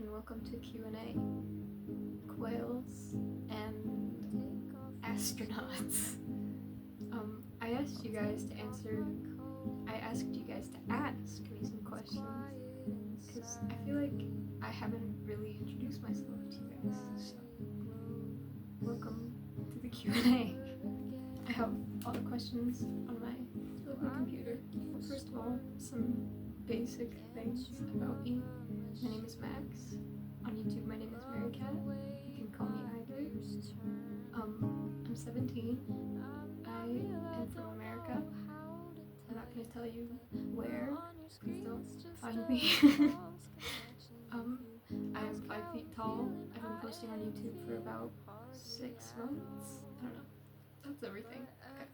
and welcome to Q&A. Quails and astronauts. I asked you guys to ask me some questions because I feel like I haven't really introduced myself to you guys, so welcome to the Q&A. I have all the questions on my lovely computer. First of all, some basic things about me. My name is Max. On YouTube, my name is merrikat. You can call me either. I'm 17. I am from America. I'm not going to tell you where. Please don't find me. I'm 5 feet tall. I've been posting on YouTube for about 6 months. I don't know. That's everything. Okay.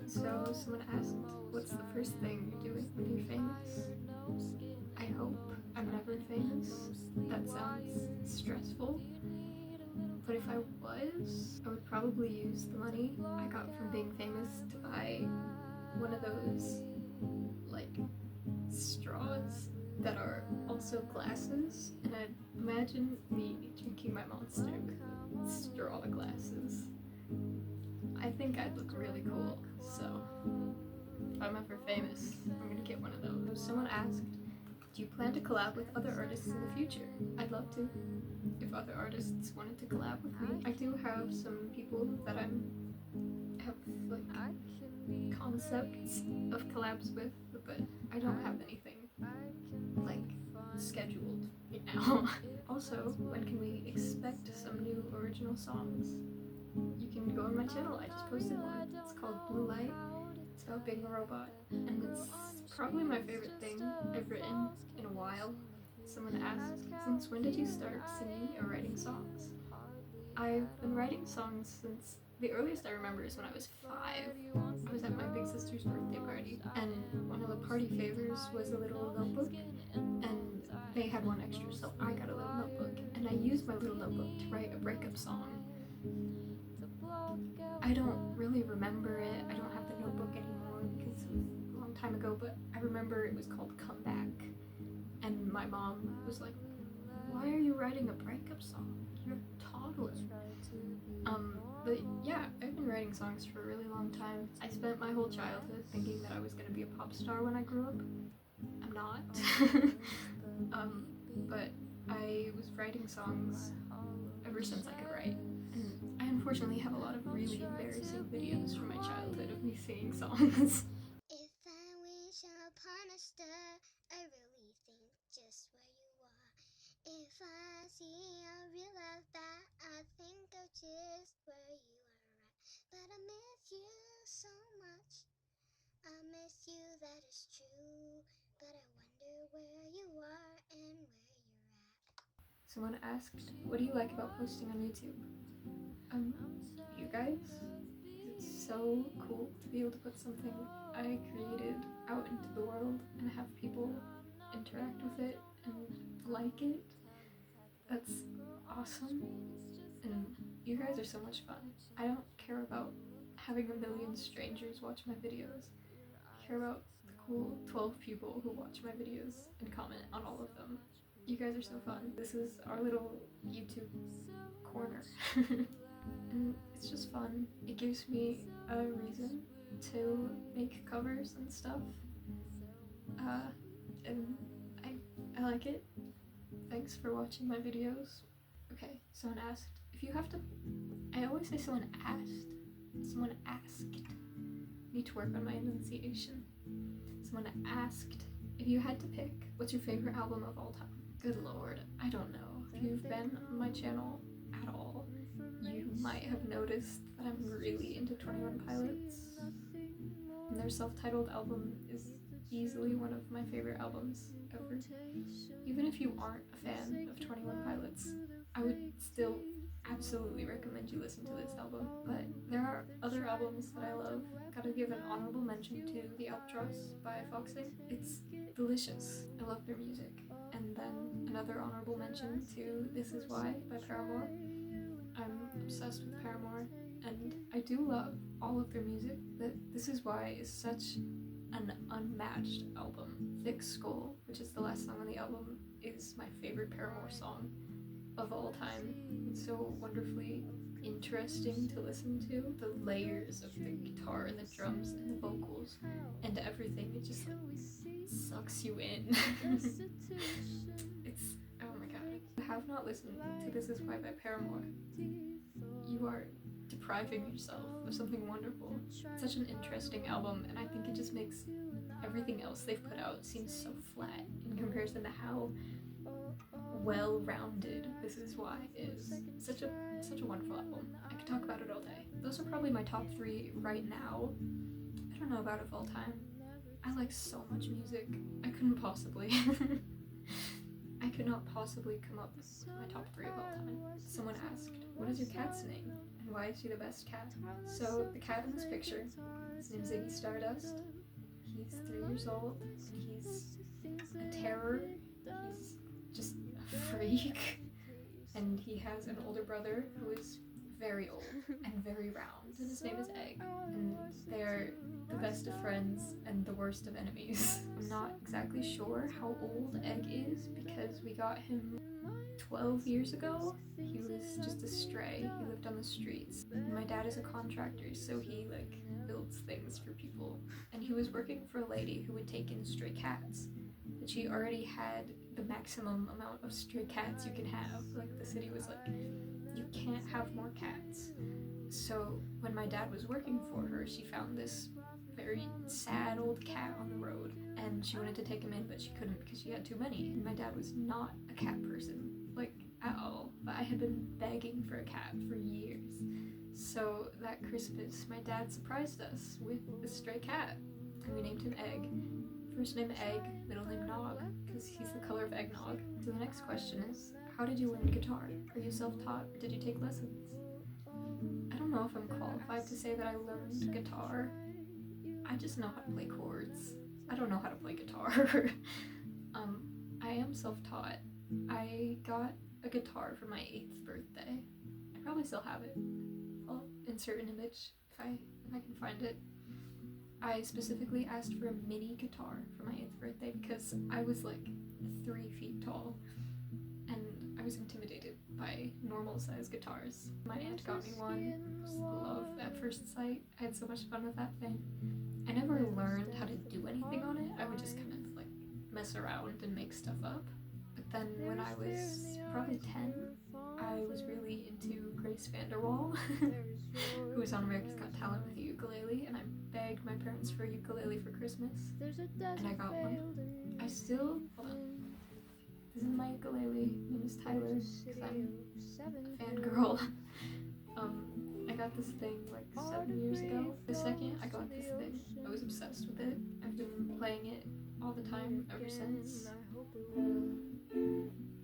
So someone asked, what's the first thing you're doing when you're famous? I hope I'm never famous. That sounds stressful. But if I was, I would probably use the money I got from being famous to buy one of those, like, straws that are also glasses. And I'd imagine me drinking my Monster with straw glasses. I think I'd look really cool, so if I'm ever famous, I'm gonna get one of those. Someone asked, do you plan to collab with other artists in the future? I'd love to, if other artists wanted to collab with me. I do have some people that I have like concepts of collabs with, but I don't have anything like scheduled right now. Also, when can we expect some new original songs? You can go on my channel, I just posted one. It's called Blue Light. It's about being a robot, and it's probably my favorite thing I've written in a while. Someone asked, since when did you start singing or writing songs? I've been writing songs since the earliest I remember is when I was 5. I was at my big sister's birthday party, and one of the party favors was a little notebook, and they had one extra, so I got a little notebook, and I used my little notebook to write a breakup song. I don't really remember it. I don't have the notebook anymore because it was a long time ago, but I remember it was called Comeback. And my mom was like, why are you writing a breakup song? You're a toddler. But yeah, I've been writing songs for a really long time. I spent my whole childhood thinking that I was going to be a pop star when I grew up. I'm not. But I was writing songs ever since I could write. And I unfortunately have a lot of really embarrassing videos from my childhood of me singing songs. If I wish upon a star, I really think just where you are. If I see a real life that I think of just where you are at. But I miss you so much. I miss you, that is true. But I wonder where you are and where you're at. Someone asked, what do you like about posting on YouTube? You guys, it's so cool to be able to put something I created out into the world and have people interact with it and like it. That's awesome, and you guys are so much fun. I don't care about having a million strangers watch my videos. I care about the cool 12 people who watch my videos and comment on all of them. You guys are so fun. This is our little YouTube corner. And it's just fun. It gives me a reason to make covers and stuff. And I like it. Thanks for watching my videos. Okay, someone asked, if you have to... I always say someone asked. Someone asked. Need to work on my enunciation. Someone asked, if you had to pick, what's your favorite album of all time? Good lord, I don't know. If you've been on my channel at all, you might have noticed that I'm really into 21 Pilots. And their self-titled album is easily one of my favorite albums ever. Even if you aren't a fan of 21 Pilots, I would still absolutely recommend you listen to this album. But there are other albums that I love. Gotta give an honorable mention to The Albatross by Foxing. It's delicious. I love their music. And then another honorable mention to This Is Why by Paramore. I'm obsessed with Paramore, and I do love all of their music, but This Is Why is such an unmatched album. Thick Skull, which is the last song on the album, is my favorite Paramore song of all time. It's so wonderfully interesting to listen to. The layers of the guitar and the drums and the vocals and everything, it just like sucks you in. It's, oh my god. If you have not listened to This Is Why by Paramore, you are depriving yourself of something wonderful. It's such an interesting album, and I think it just makes everything else they've put out seem so flat in comparison to how well-rounded This Is Why is. Such a wonderful album. I could talk about it all day. Those are probably my top 3 right now. I don't know about of all time. I like so much music. I couldn't possibly. I could not possibly come up with my top 3 of all time. Someone asked, what is your cat's name? And why is she the best cat? So the cat in this picture, his name's Ziggy Stardust. He's 3 years old, and he's a terror. He's just a freak. And he has an older brother who is very old and very round, and his name is Egg. And they're the best of friends and the worst of enemies. I'm not exactly sure how old Egg is because we got him 12 years ago. He was just a stray. He lived on the streets. My dad is a contractor, so he like builds things for people. And he was working for a lady who would take in stray cats. But she already had the maximum amount of stray cats you can have. Like the city was like, you can't have more cats. So when my dad was working for her, she found this very sad old cat on the road, and she wanted to take him in, but she couldn't because she had too many. And my dad was not a cat person, like at all, but I had been begging for a cat for years. So that Christmas, my dad surprised us with a stray cat, and we named him Egg. First name Egg, middle name Nog, because he's the color of eggnog. So the next question is, how did you learn guitar? Are you self-taught, or did you take lessons? I don't know if I'm qualified to say that I learned guitar. I just know how to play chords. I don't know how to play guitar. I am self-taught. I got a guitar for my 8th birthday. I probably still have it. I'll insert an image if I can find it. I specifically asked for a mini guitar for my 8th birthday because I was like 3 feet tall and I was intimidated by normal size guitars. My aunt got me one. It was love at first sight. I had so much fun with that thing. I never learned how to do anything on it. I would just kind of like mess around and make stuff up. But then when I was probably 10, I was really into Grace Vanderwall, who was on America's Got Talent with a ukulele, and I begged my parents for a ukulele for Christmas, and I got one. I still, hold on, this is my ukulele, my name is Tyler, because I'm a fangirl. I got this thing like 7 years ago. The second I got this thing, I was obsessed with it. I've been playing it all the time ever since.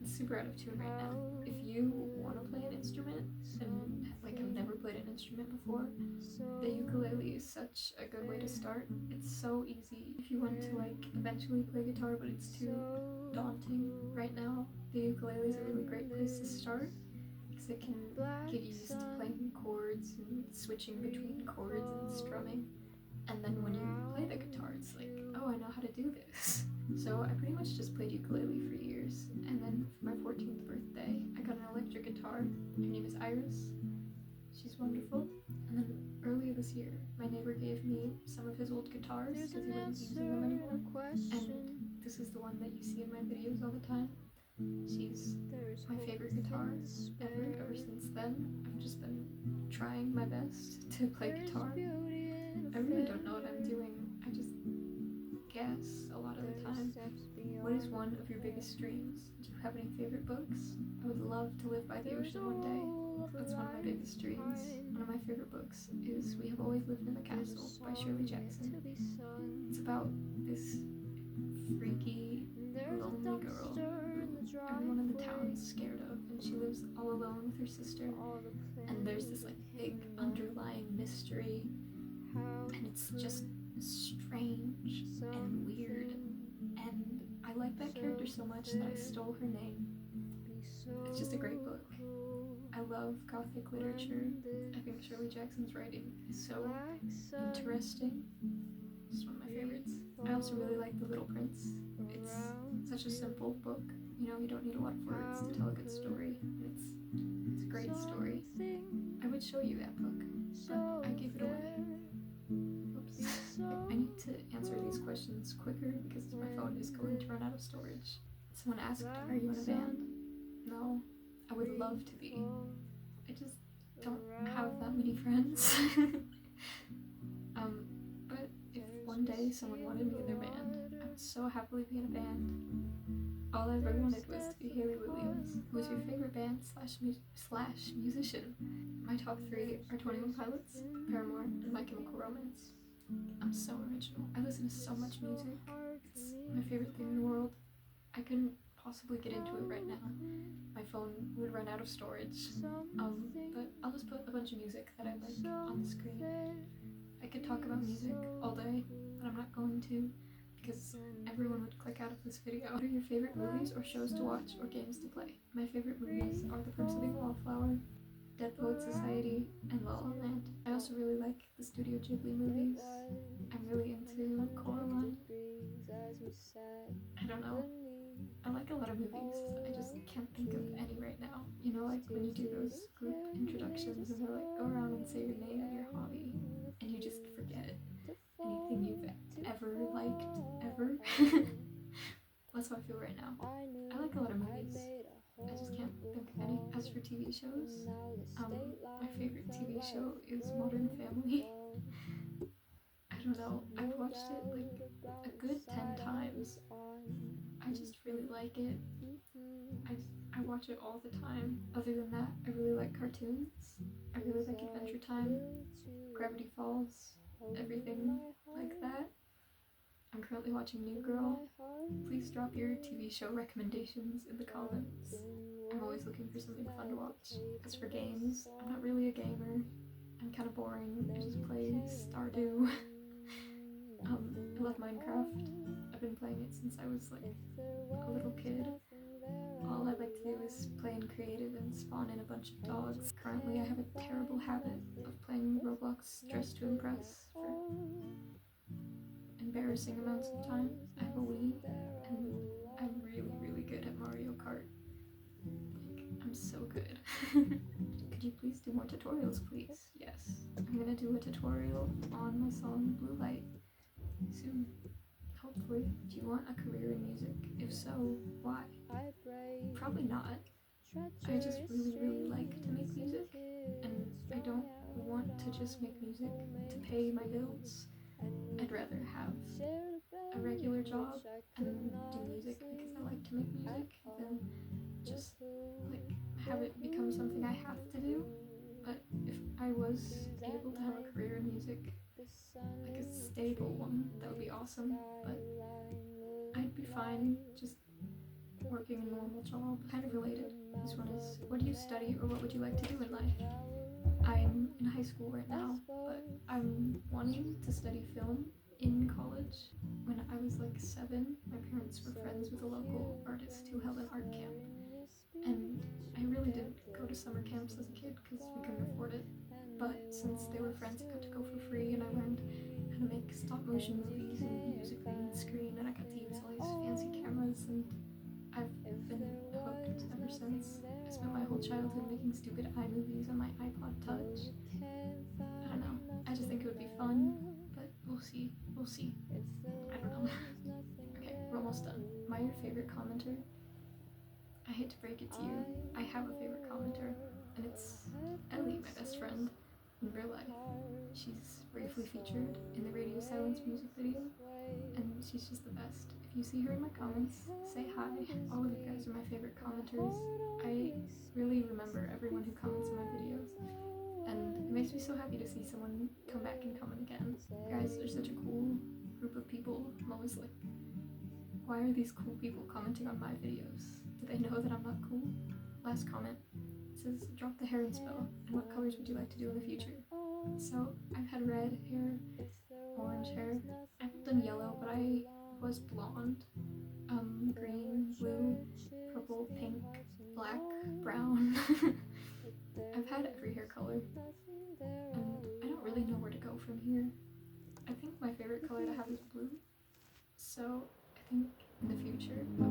It's super out of tune right now. If you want to play an instrument and like have never played an instrument before, the ukulele is such a good way to start. It's so easy. If you want to like eventually play guitar but it's too daunting right now, the ukulele is a really great place to start because it can get you used to playing chords and switching between chords and strumming. And then when you play the guitar, it's like, oh, I know how to do this. So I pretty much just played ukulele for years. And then for my 14th birthday, I got an electric guitar. Her name is Iris. She's wonderful. And then earlier this year, my neighbor gave me some of his old guitars because he wasn't using them anymore. And this is the one that you see in my videos all the time. She's my favorite guitar ever since then. I've just been trying my best to play guitar. I really don't know what I'm doing. I just guess a lot of the time. What is one of your biggest dreams? Do you have any favorite books? I would love to live by the ocean one day. That's one of my biggest dreams. One of my favorite books is We Have Always Lived in the Castle by Shirley Jackson. It's about this freaky, lonely girl who everyone in the town is scared of, and she lives all alone with her sister. And there's this like big underlying mystery, and it's just strange and weird, and I like that character so much that I stole her name. It's just a great book. I love Gothic literature. I think Shirley Jackson's writing is so interesting. Just one of my favorites. I also really like The Little Prince. It's such a simple book. You know, you don't need a lot of words to tell a good story. It's a great story. I would show you that book, but I gave it away. Oops. I need to answer these questions quicker because my phone is going to run out of storage. Someone asked, are you in a band? No, I would love to be. I just don't have that many friends. But if one day someone wanted me in their band, I would so happily be in a band. All I ever wanted was to be Haley Williams. Who's your favorite band slash musician? My top 3 are 21 Pilots, Paramore, and My Chemical Romance. I'm so original. I listen to so much music. It's my favorite thing in the world. I couldn't possibly get into it right now. My phone would run out of storage. But I'll just put a bunch of music that I like on the screen. I could talk about music all day, but I'm not going to because everyone would click out of this video. What are your favorite movies or shows to watch or games to play? My favorite movies are The Perks of Being a Wallflower, Dead Poets Society, and La La Land. I also really like the Studio Ghibli movies. I'm really into Coraline. I don't know. I like a lot of movies. I just can't think of any right now. You know, like when you do those group introductions and they're like, go around and say your name and your hobby, and you just forget anything you've ever liked, ever. That's how I feel right now. I like a lot of movies. I just can't think of any. As for TV shows, my favorite TV show is Modern Family. I don't know. I've watched it like a good 10 times. I just really like it. I watch it all the time. Other than that, I really like cartoons. I really like Adventure Time, Gravity Falls, everything like that. I'm currently watching New Girl. Please drop your TV show recommendations in the comments. I'm always looking for something fun to watch. As for games, I'm not really a gamer. I'm kind of boring. I just play Stardew. I love Minecraft. I've been playing it since I was like a little kid. All I like to do is play in creative and spawn in a bunch of dogs. Currently I have a terrible habit of playing Roblox Dress to Impress for embarrassing amounts of time. I have a Wii and I'm really, really good at Mario Kart. Like, I'm so good. Could you please do more tutorials, please? Yes. I'm gonna do a tutorial on my song Blue Light soon. Hopefully. Do you want a career in music? If so, why? Probably not. I just really, really like to make music, and I don't want to just make music to pay my bills. I'd rather have a regular job and do music because I like to make music than just like have it become something I have to do. But if I was able to have a career in music, like a stable one, that would be awesome. But I'd be fine just working a normal job. Kind of related. This one is, what do you study or what would you like to do in life? I'm in high school right now, but I'm wanting to study film in college. When I was like 7, my parents were friends with a local artist who held an art camp. And I really didn't go to summer camps as a kid because we couldn't afford it. But since they were friends, I got to go for free, and I learned how to make stop motion movies and use a green screen, and I got to use all these fancy cameras, and I've been hooked ever since. I spent my whole childhood making stupid iMovies on my iPod Touch. I don't know. I just think it would be fun, but we'll see. We'll see. I don't know. Okay, we're almost done. Am I your favorite commenter? I hate to break it to you. I have a favorite commenter, and it's Ellie, my best friend in real life. She's briefly featured in the Radio Silence music video, and she's just the best. If you see her in my comments, say hi. All of you guys are my favorite commenters. I really remember everyone who comments on my videos, and it makes me so happy to see someone come back and comment again. Guys, they're such a cool group of people. I'm always like, why are these cool people commenting on my videos? Do they know that I'm not cool? Last comment. It says, drop the hair and spell, and what colors would you like to do in the future? So, I've had red hair, orange hair. I haven't done yellow, but I was blonde. Green, blue, purple, pink, black, brown. I've had every hair color, and I don't really know where to go from here. I think my favorite color to have is blue. So I think in the future I